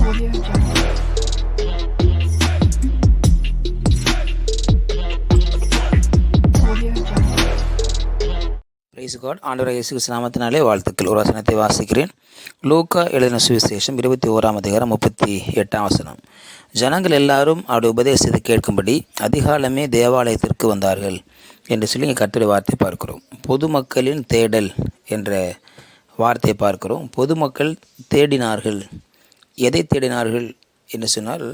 Audio Jungle. Audio Jungle. Praise God. ஆண்டவராகிய இயேசு கிறிஸ்து நாமத்தினாலே வாழ்த்துக்கள். ஒரு வசனத்தை வாசிக்கிறேன். லூக்கா எழுதின சுவிசேஷம் 21 ஜனங்கள் எல்லாரும் அவருடைய உபதேசத்தை கேட்கும்படி அதிகாலமே தேவாலயத்திற்கு வந்தார்கள் என்று சொல்லி இங்கே கர்த்தருடைய வார்த்தை பார்க்கிறோம். பொதுமக்களின் தேடல் என்ற வார்த்தையை பார்க்கிறோம். பொதுமக்கள் தேடினார்கள். எதை தேடினார்கள் என்று சொன்னால்,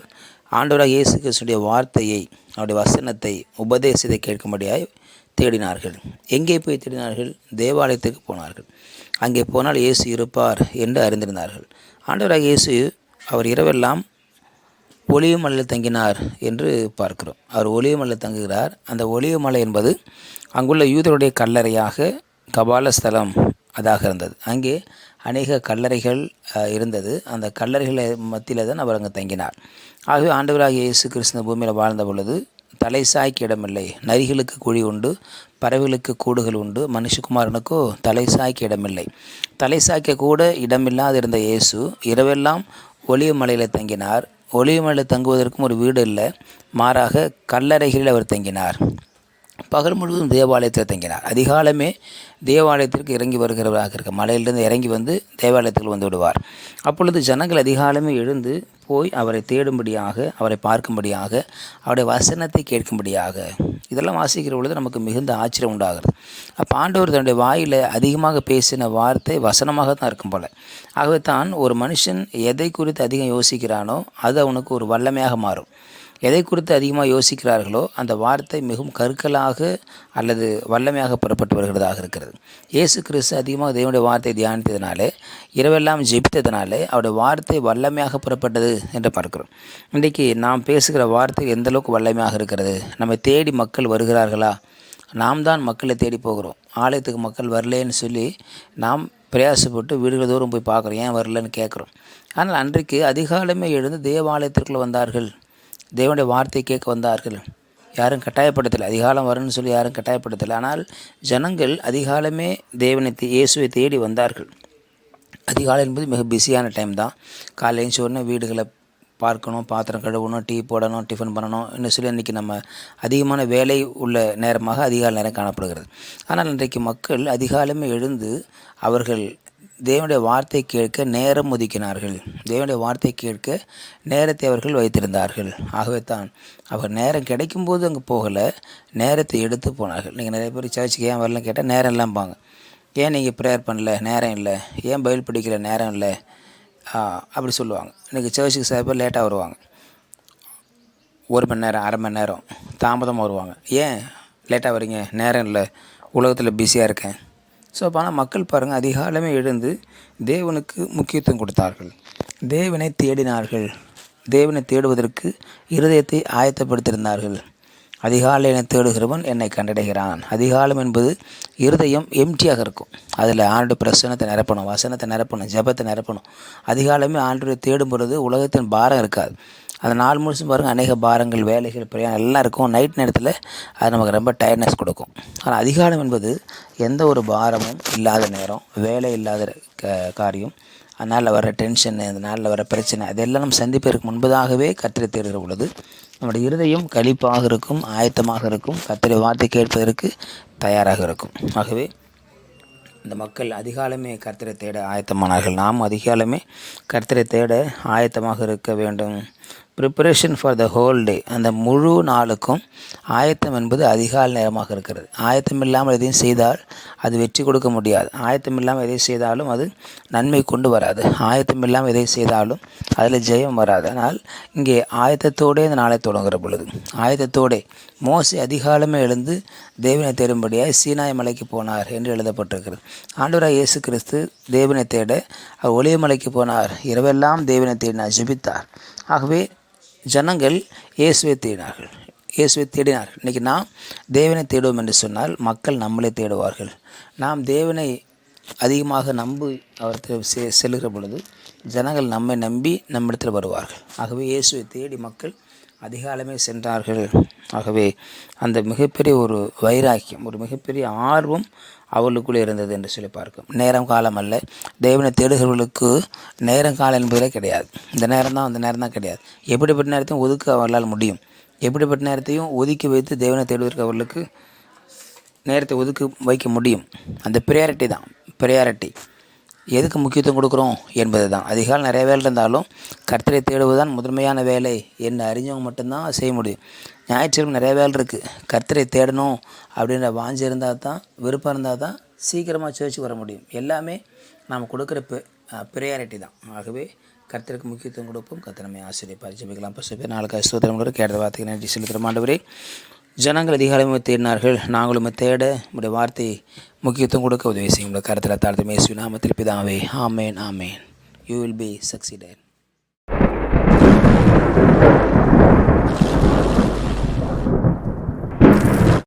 ஆண்டவராகிய இயேசு கிறிஸ்துடைய வார்த்தையை, அவருடைய வசனத்தை, உபதேசத்தை கேட்கும்படியாய் தேடினார்கள். எங்கே போய் தேடினார்கள்? தேவாலயத்துக்கு போனார்கள். அங்கே போனால் இயேசு இருப்பார் என்று அறிந்திருந்தார்கள். ஆண்டவராகிய இயேசு அவர் இரவெல்லாம் ஒலிவ மலையில் தங்கினார் என்று பார்க்கிறோம். அவர் ஒலிவ மலையில் தங்குகிறார். அந்த ஒலிவ மலை என்பது அங்குள்ள யூதருடைய கல்லறையாக, கபால ஸ்தலம் அதாக இருந்தது. அங்கே அநேக கல்லறைகள் இருந்தது. அந்த கல்லறைகளை மத்தியில் தான் அவர் அங்கே தங்கினார். ஆகவே ஆண்டவராகிய இயேசு கிறிஸ்து பூமியில் வாழ்ந்த பொழுது தலை சாய்க்க இடமில்லை. நரிகளுக்கு குழி உண்டு, பறவைகளுக்கு கூடுகள் உண்டு, மனுஷகுமாரனுக்கோ தலை சாய்க்க இடமில்லை. தலை சாய்க்க கூட இடமில்லாது இருந்த இயேசு இரவெல்லாம் ஒலிவ மலையில் தங்கினார். ஒலிவ மலையில் தங்குவதற்கும் ஒரு வீடு இல்லை, மாறாக கல்லறைகளில் அவர் தங்கினார். பகல் முழுவதும் தேவாலயத்தில் தங்கினார். அதிகாலமே தேவாலயத்திற்கு இறங்கி வருகிறவராக இருக்க, மலையிலிருந்து இறங்கி வந்து தேவாலயத்தில் வந்து விடுவார். அப்பொழுது ஜனங்கள் அதிகாலமே எழுந்து போய் அவரை தேடும்படியாக, அவரை பார்க்கும்படியாக, அவருடைய வசனத்தை கேட்கும்படியாக, இதெல்லாம் வாசிக்கிற பொழுது நமக்கு மிகுந்த ஆச்சரியம் உண்டாகிறது. அப்போ ஆண்டவர் தன்னுடைய வாயில் அதிகமாக பேசின வார்த்தை வசனமாக தான் இருக்கும் போல. ஆகவே தான் ஒரு மனுஷன் எதை குறித்து அதிகம் யோசிக்கிறானோ அது அவனுக்கு ஒரு வல்லமையாக மாறும். எதை குறித்து அதிகமாக யோசிக்கிறார்களோ அந்த வார்த்தை மிகவும் கற்களாக அல்லது வல்லமையாக புறப்பட்டு வருகிறதாக இருக்கிறது. இயேசு கிறிஸ்து அதிகமாக தேவனுடைய வார்த்தை தியானித்ததினாலே, இரவெல்லாம் ஜெபித்ததினாலே அவருடைய வார்த்தை வல்லமையாக புறப்பட்டது என்று பார்க்கிறோம். இன்றைக்கு நாம் பேசுகிற வார்த்தை எந்தளவுக்கு வல்லமையாக இருக்கிறது? நம்மை தேடி மக்கள் வருகிறார்களா? நாம் தான் மக்களை தேடி போகிறோம். ஆலயத்துக்கு மக்கள் வரலேன்னு சொல்லி நாம் பிரயாசப்பட்டு வீடுகள் தூரம் போய் பார்க்குறோம், ஏன் வரலன்னு கேட்குறோம். ஆனால் அன்றைக்கு அதிகாலமே எழுந்து தேவாலயத்திற்குள்ளே வந்தார்கள். தேவனுடைய வார்த்தை கேட்க வந்தார்கள். யாரும் கட்டாயப்படுத்தலை. அதிகாலம் வரும்னு சொல்லி யாரும் கட்டாயப்படுத்தலை. ஆனால் ஜனங்கள் அதிகாலமே இயேசுவை தேடி வந்தார்கள். அதிகாலை என்பது மிக பிஸியான டைம் தான். காலையில் எழுந்து உடனே வீடுகளை பார்க்கணும், பாத்திரம் கழுவணும், டீ போடணும், டிஃபன் பண்ணணும் என்று சொல்லி இன்றைக்கி நம்ம அதிகமான வேலை உள்ள நேரமாக அதிகாலை நேரம் காணப்படுகிறது. ஆனால் இன்றைக்கு மக்கள் அதிகாலமே எழுந்து அவர்கள் தேவனுடைய வார்த்தை கேட்க நேரம் ஒதுக்கினார்கள். தேவனுடைய வார்த்தை கேட்க நேரத்தை அவர்கள் வைத்திருந்தார்கள். ஆகவே தான் அவர் நேரம் கிடைக்கும்போது அங்கே போகலை, நேரத்தை எடுத்து போனார்கள். நீங்கள் நிறைய பேர் சர்ச்சுக்கு ஏன் வரலன்னு கேட்டால் நேரம் இல்லாம்பாங்க. ஏன் நீங்கள் ப்ரேயர் பண்ணல? நேரம் இல்லை. ஏன் பைபிள் படிக்கல? நேரம் இல்லை. அப்படி சொல்லுவாங்க. இன்றைக்கி சர்ச்சுக்கு சில பேர் லேட்டாக வருவாங்க. 1 மணி நேரம், அரை மணி நேரம் தாமதமாக வருவாங்க. ஏன் லேட்டாக வரீங்க? நேரம் இல்லை, உலகத்தில் பிஸியாக இருக்கேன். ஸோ அப்போ ஆனால் மக்கள் பாருங்கள், அதிகாலமே எழுந்து தேவனுக்கு முக்கியத்துவம் கொடுத்தார்கள். தேவனை தேடினார்கள். தேவனை தேடுவதற்கு இருதயத்தை ஆயத்தப்படுத்தியிருந்தார்கள். அதிகாலை என்னை தேடுகிறவன் என்னை கண்டடைகிறான். அதிகாலம் என்பது இருதயம் எம்டியாக இருக்கும். அதில் ஆண்டுடைய பிரசன்னத்தை நிரப்பணும், வசனத்தை நிரப்பணும், ஜெபத்தை நிரப்பணும். அதிகாலமே ஆண்டுடைய தேடும் பொழுது உலகத்தின் பாரம் இருக்காது. அந்த நாள் முழுசும் பாருங்கள், அநேக பாரங்கள், வேலைகள், பிரயாணம் எல்லாம் இருக்கும். நைட் நேரத்தில் அது நமக்கு ரொம்ப டயர்ட்னஸ் கொடுக்கும். ஆனால் அதிகாலம் என்பது எந்த ஒரு பாரமும் இல்லாத நேரம், வேலை இல்லாத காரியம், அதனால் வர டென்ஷன், அந்த நாளில் வர பிரச்சனை, அதெல்லாம் நம்ம சந்திப்பதற்கு முன்பதாகவே கர்த்தரை தேடுகிற பொழுது நம்முடைய இருதயம் களிப்பாக இருக்கும், ஆயத்தமாக இருக்கும், கர்த்தரை வார்த்தை கேட்பதற்கு தயாராக இருக்கும். ஆகவே இந்த மக்கள் அதிகாலமே கர்த்தரை தேட ஆயத்தமானார்கள். நாம் அதிகாலமே கர்த்தரை தேட ஆயத்தமாக இருக்க வேண்டும். Preparation for the whole day, அந்த முழு நாளுக்கும் ஆயத்தம் என்பது அதிகாலை நேரமாக இருக்கிறது. ஆயத்தம் இல்லாமல் எதையும் செய்தால் அது வெற்றி கொடுக்க முடியாது. ஆயத்தம் இல்லாமல் எதை செய்தாலும் அது நன்மை கொண்டு வராது. ஆயத்தம் இல்லாமல் எதை செய்தாலும் அதில் ஜெயம் வராது. ஆனால் இங்கே ஆயத்தத்தோடே இந்த நாளை தொடங்குகிற பொழுது, ஆயத்தத்தோடே மோசே அதிகாலமே எழுந்து தேவனை தேடும்படியாக சீனாய் மலைக்கு போனார் என்று எழுதப்பட்டிருக்கிறது. ஆண்டவராகிய இயேசு கிறிஸ்து தேவனை தேட அவர் ஒலிவ மலைக்கு போனார். இரவெல்லாம் தேவனை தேடினார், ஜெபித்தார். ஆகவே ஜனங்கள் இயேசுவை தேடினார்கள். இன்றைக்கி நாம் தேவனை தேடுவோம் என்று சொன்னால் மக்கள் நம்மளை தேடுவார்கள். நாம் தேவனை அதிகமாக நம்பி அவர் செல்கிற பொழுது ஜனங்கள் நம்மை நம்பி நம்மிடத்தில் வருவார்கள். ஆகவே இயேசுவை தேடி மக்கள் அதிகாலமே சென்றார்கள். ஆகவே அந்த மிகப்பெரிய ஒரு வைராக்கியம், ஒரு மிகப்பெரிய ஆர்வம் அவர்களுக்குள்ளே இருந்தது என்று சொல்லி பார்க்கும். நேரம் காலம் அல்ல, தேவனை தேடுகிறவர்களுக்கு நேரம் காலம் என்பதே கிடையாது. இந்த நேரம் தான், அந்த நேரம் தான் கிடையாது. எப்படிப்பட்ட நேரத்தையும் ஒதுக்க அவர்களால் முடியும். எப்படிப்பட்ட நேரத்தையும் ஒதுக்கி வைத்து தேவனை தேடுவதற்கு அவர்களுக்கு நேரத்தை ஒதுக்கி வைக்க முடியும். அந்த ப்ரியாரிட்டி எதுக்கு முக்கியத்துவம் கொடுக்குறோம் என்பது தான். அதிகாலை நிறைய வேலை இருந்தாலும் கர்த்தரை தேடுவதுதான் முதன்மையான வேலை என்று அறிஞ்சவங்க மட்டும்தான் செய்ய முடியும். ஞாயிற்றுக்கிழமை நிறைய வேலை இருக்குது, கர்த்தரை தேடணும் அப்படின்ற வாஞ்சி இருந்தால் தான், விருப்பம் இருந்தால் தான் சீக்கிரமாக சேர்ச்சுக்கு வர முடியும். எல்லாமே நாம் கொடுக்குற ப்ரியாரிட்டி தான். ஆகவே கர்த்தருக்கு முக்கியத்துவம் கொடுப்போம். கர்த்தர் நம்மை ஆசிரியப்பார். ஜெபிக்கலாம். பசுபேர் நாளுக்கு ஸ்தோத்திரம் கேட்ட வார்த்தைக்கு நன்றி செலுத்துகிற ஆண்டவரே. ஜனங்கள் அதிகாலமே தேடினார்கள், நாங்களும் தேட உடைய வார்த்தையை முக்கியத்துவம் கொடுக்க உதவி செய்யும். கருத்தில் தாழ்த்து இயேசுவின் நாமத்தில் பிதாவே. ஆமேன், ஆமேன். You will be succeeded.